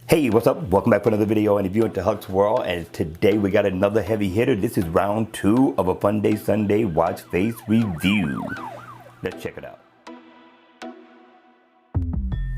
Hey, what's up? Welcome back for another video, and if you're into Huck's World, and today we got another heavy hitter. This is round 2 of a Fun Day Sunday watch face review. Let's check it out.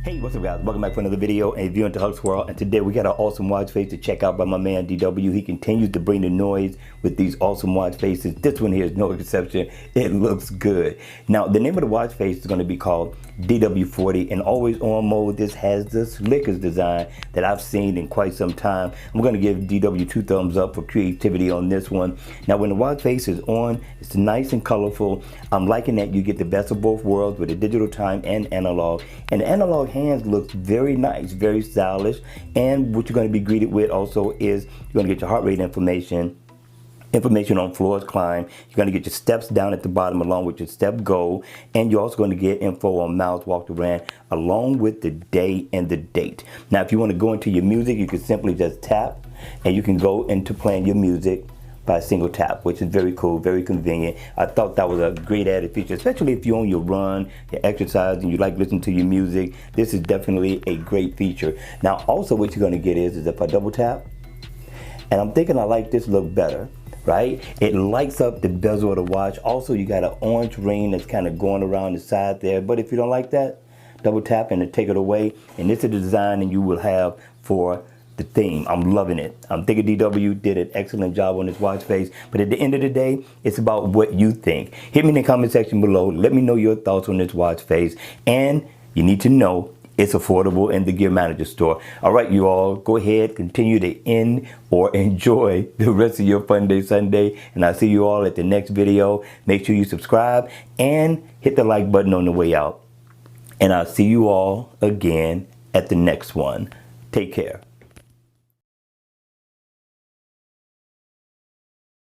Hey, what's up guys? Welcome back for another video, and if you're into Huck's World, and today we got an awesome watch face to check out by my man DW. He continues to bring the noise with these awesome watch faces. This one here is no exception. It looks good. Now, the name of the watch face is going to be called DW40, and always on mode. This has the slickest design that I've seen in quite some time. I'm going to give DW 2 thumbs up for creativity on this one. Now, when the watch face is on, it's nice and colorful. I'm liking that you get the best of both worlds with the digital time and analog. And the analog hands looks very nice, very stylish. And what you're going to be greeted with also is you're going to get your heart rate information on floors climb. You're going to get your steps down at the bottom along with your step goal, and you're also going to get info on miles walked or ran along with the day and the date. Now, if you want to go into your music, you can simply just tap and you can go into playing your music by a single tap, which is very cool, very convenient. I thought that was a great added feature, especially if you're on your run, your exercise, and you like listening to your music. This is definitely a great feature. Now, also what you're going to get is if I double tap, and I'm thinking I like this look better, right? It lights up the bezel of the watch. Also, you got an orange ring that's kind of going around the side there. But if you don't like that, double tap and take it away. And this is the design that you will have for the theme. I'm loving it. I'm thinking DW did an excellent job on this watch face. But at the end of the day, it's about what you think. Hit me in the comment section below. Let me know your thoughts on this watch face. And you need to know it's affordable in the Gear Manager store. All right, you all, go ahead, continue to end or enjoy the rest of your Fun Day Sunday. And I'll see you all at the next video. Make sure you subscribe and hit the like button on the way out. And I'll see you all again at the next one. Take care.